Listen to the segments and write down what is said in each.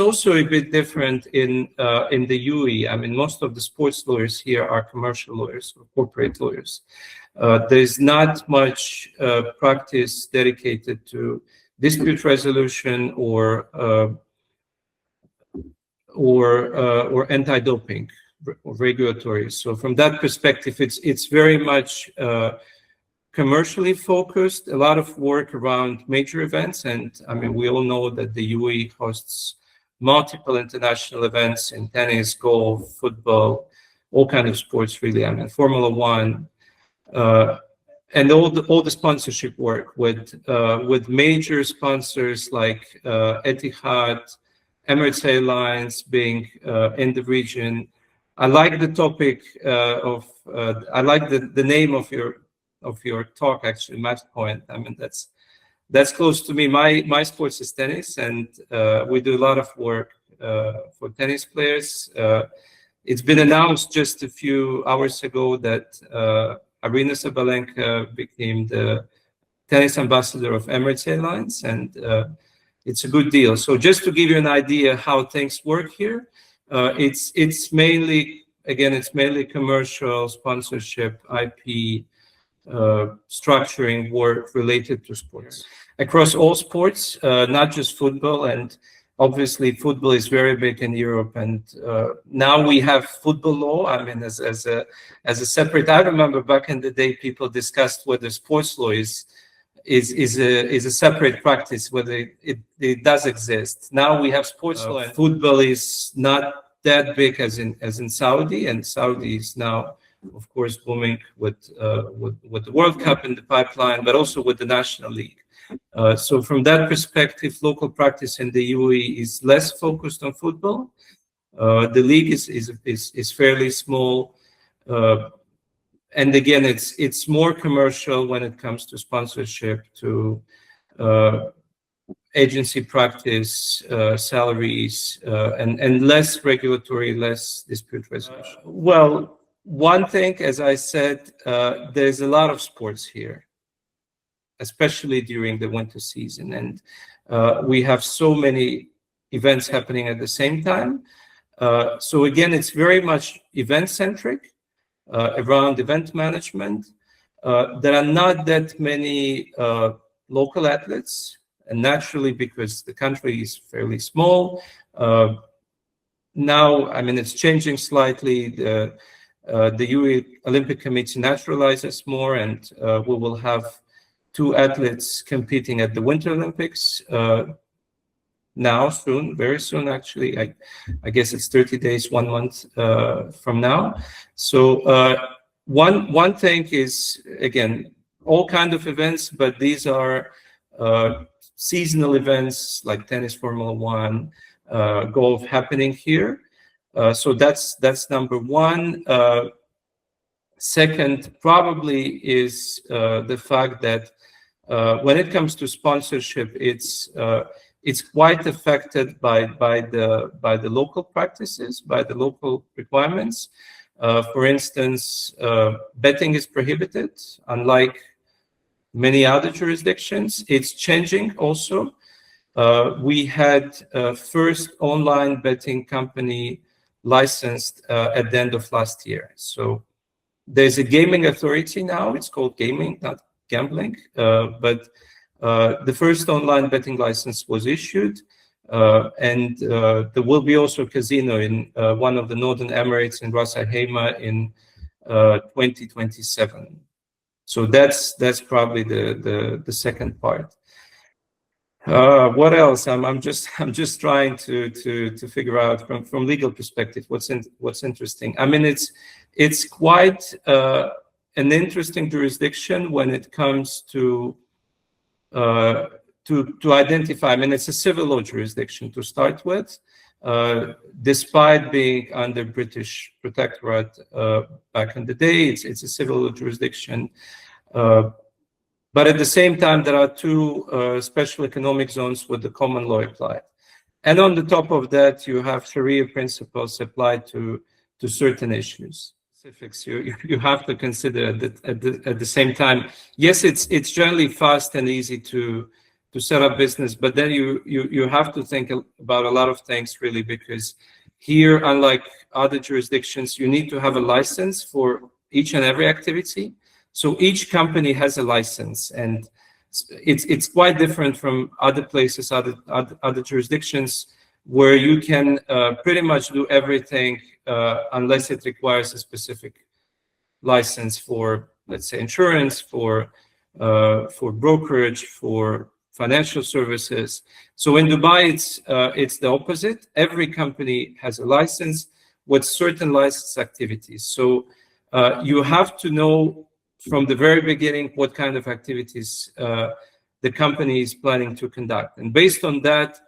also a bit different in the UAE. I mean, most of the sports lawyers here are commercial lawyers or corporate lawyers. There's not much practice dedicated to dispute resolution or anti-doping or regulatory. So from that perspective, it's very much commercially focused. A lot of work around major events, and I mean, we all know that the UAE hosts multiple international events in tennis, golf, football, all kinds of sports, really. I mean, Formula One, and all the sponsorship work with major sponsors like Etihad, Emirates Airlines being in the region. I like the topic I like the name of your talk, actually, MatchPoint. I mean, that's close to me. My sports is tennis, and we do a lot of work for tennis players. It's been announced just a few hours ago that Arina Sabalenka became the tennis ambassador of Emirates Airlines, and it's a good deal. So just to give you an idea how things work here, it's mainly commercial sponsorship, IP, structuring work related to sports across all sports, not just football. And obviously football is very big in Europe, and now we have football law. I mean, as a separate. I remember back in the day, people discussed whether sports law is a separate practice, whether it does exist. Now we have sports law, and football is not that big as in Saudi, and Saudi is now, of course, booming with the World Cup in the pipeline, but also with the National League. So from that perspective, local practice in the UAE is less focused on football. The league is fairly small, and again, it's more commercial when it comes to sponsorship, to agency practice, salaries, and less regulatory, less dispute resolution. Well, one thing, as I said, there's a lot of sports here, especially during the winter season, and we have so many events happening at the same time. So again, it's very much event-centric, around event management. There are not that many local athletes, and naturally, because the country is fairly small. Now, I mean, it's changing slightly. The UAE Olympic Committee naturalizes more, and we will have 2 athletes competing at the Winter Olympics now, soon, very soon, actually. I guess it's 30 days, 1 month from now. So one thing is, again, all kinds of events, but these are seasonal events like tennis, Formula One, golf happening here. So that's number one. Second, probably is the fact that when it comes to sponsorship, it's quite affected by the local practices, by the local requirements. For instance, betting is prohibited, unlike many other jurisdictions. It's changing also. We had first online betting company licensed at the end of last year. So there's a gaming authority now. It's called gaming, not gambling. But the first online betting license was issued. And there will be also a casino in one of the Northern Emirates in Ras Al Khaimah in 2027. So that's probably the second part. What else? I'm just trying to figure out from legal perspective what's interesting. I mean, it's quite an interesting jurisdiction when it comes to identify. I mean, it's a civil law jurisdiction to start with, despite being under British protectorate back in the day. It's a civil law jurisdiction. But at the same time, there are 2 special economic zones with the common law applied. And on the top of that, you have Sharia principles applied to certain issues. Specifics you have to consider that at the same time. Yes, it's generally fast and easy to set up business. But then you have to think about a lot of things, really, because here, unlike other jurisdictions, you need to have a license for each and every activity. So each company has a license, and it's quite different from other places, other jurisdictions, where you can pretty much do everything unless it requires a specific license for, let's say, insurance, for brokerage, for financial services. So in Dubai, it's the opposite. Every company has a license with certain license activities. So you have to know from the very beginning what kind of activities the company is planning to conduct. And based on that,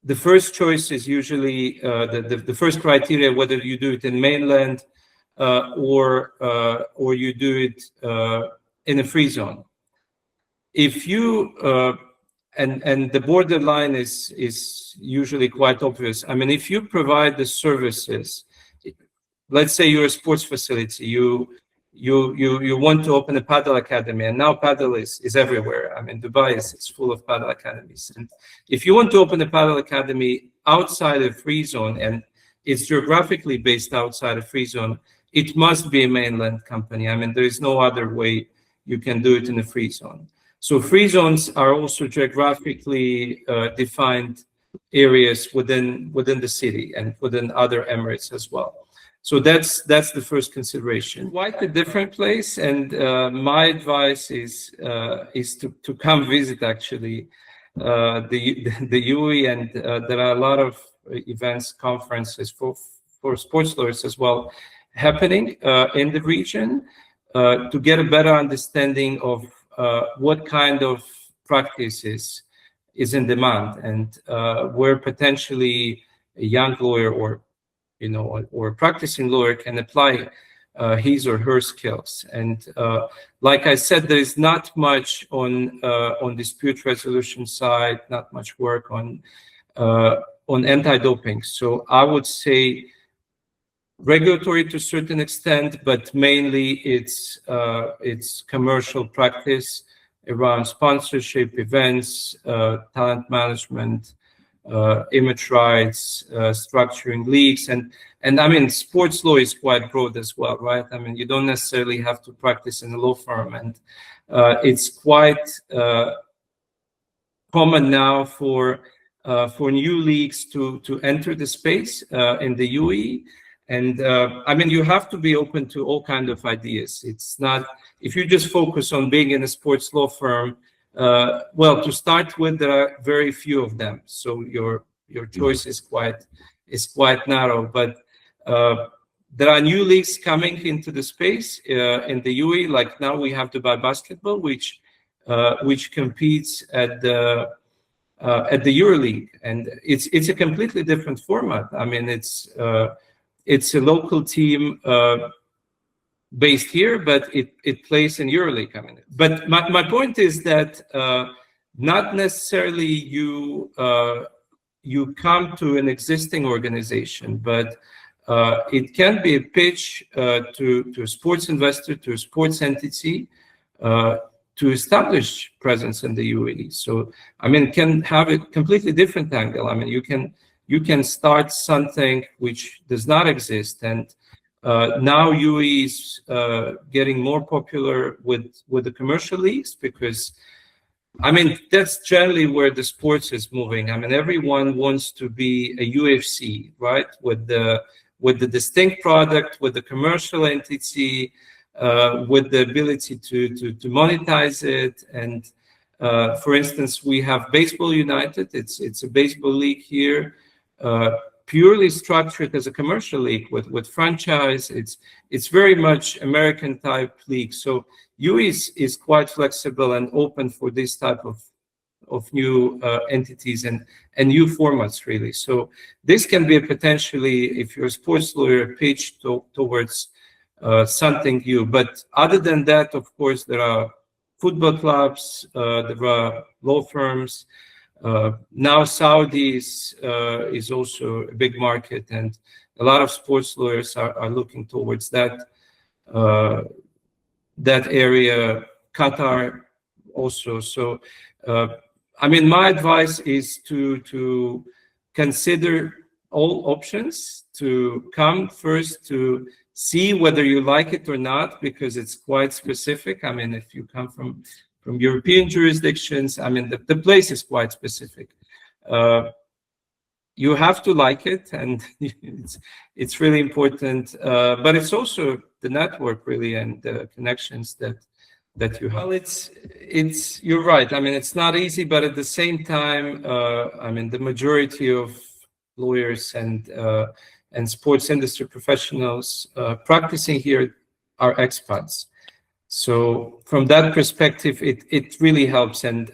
the first choice is usually the first criteria, whether you do it in mainland or you do it in a free zone. If you and the borderline is usually quite obvious. I mean, if you provide the services, let's say you're a sports facility, you want to open a paddle academy, and now paddle is everywhere. I mean, Dubai it's full of paddle academies. And if you want to open a paddle academy outside a free zone, and it's geographically based outside a free zone, it must be a mainland company. I mean, there is no other way you can do it in a free zone. So free zones are also geographically defined areas within the city and within other emirates as well. So that's the first consideration. Quite a different place, and my advice is to come visit actually the UAE, and there are a lot of events, conferences for sports lawyers as well happening in the region to get a better understanding of what kind of practices is in demand, and where potentially a young lawyer or a practicing lawyer can apply his or her skills. And like I said, there is not much on dispute resolution side, not much work on anti-doping. So I would say regulatory to a certain extent, but mainly it's commercial practice around sponsorship, events, talent management, image rights, structuring leagues, and I mean, sports law is quite broad as well, right? I mean, you don't necessarily have to practice in a law firm, and it's quite common now for new leagues to enter the space in the UAE. And I mean, you have to be open to all kinds of ideas. It's not, if you just focus on being in a sports law firm, well, to start with, there are very few of them, so your choice is quite narrow. But there are new leagues coming into the space in the UAE. Like now, we have Dubai Basketball, which competes at the EuroLeague, and it's a completely different format. I mean, it's a local team based here, but it plays in EuroLeague. I mean, but my point is that not necessarily you come to an existing organization, but it can be a pitch to a sports investor, to a sports entity, to establish presence in the UAE. So I mean, can have a completely different angle. I mean, you can start something which does not exist, and now UAE is getting more popular with the commercial leagues, because I mean, that's generally where the sports is moving. I mean, everyone wants to be a UFC, right? With the distinct product, with the commercial entity, with the ability to monetize it. And for instance, we have Baseball United. It's a baseball league here, purely structured as a commercial league with franchise. It's very much American type league. So UAE is quite flexible and open for this type of new entities and new formats, really. So this can be potentially, if you're a sports lawyer, pitch towards something new. But other than that, of course, there are football clubs, there are law firms. Now Saudi is also a big market, and a lot of sports lawyers are looking towards that area. Qatar also. So I mean, my advice is to consider all options, to come first to see whether you like it or not, because it's quite specific. I mean, if you come from European jurisdictions, I mean, the place is quite specific. You have to like it, and it's really important. But it's also the network, really, and the connections that you have. Well, it's you're right. I mean, it's not easy, but at the same time, I mean, the majority of lawyers and sports industry professionals practicing here are expats. So from that perspective, it really helps, and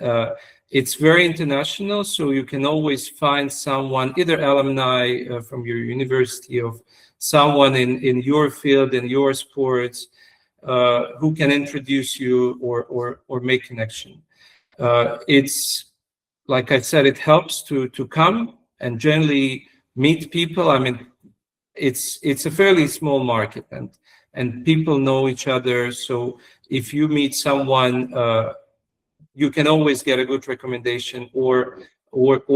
it's very international. So you can always find someone, either alumni from your university, of someone in your field, in your sports, who can introduce you or make connection. It's, like I said, it helps to come and generally meet people. I mean, it's a fairly small market, and people know each other. So if you meet someone, you can always get a good recommendation or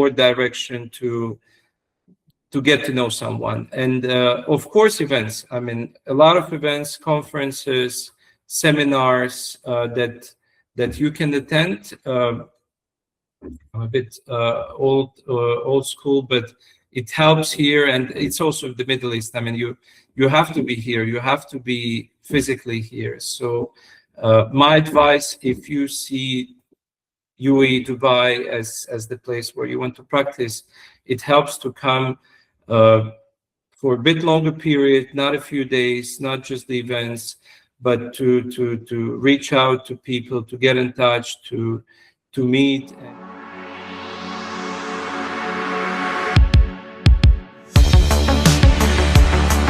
direction to get to know someone. And of course, events. I mean, a lot of events, conferences, seminars that you can attend. I'm a bit old school, but it helps here, and it's also the Middle East. I mean, you have to be here. You have to be physically here. So my advice, if you see UAE, Dubai as the place where you want to practice, it helps to come for a bit longer period, not a few days, not just the events, but to reach out to people, to get in touch, to meet.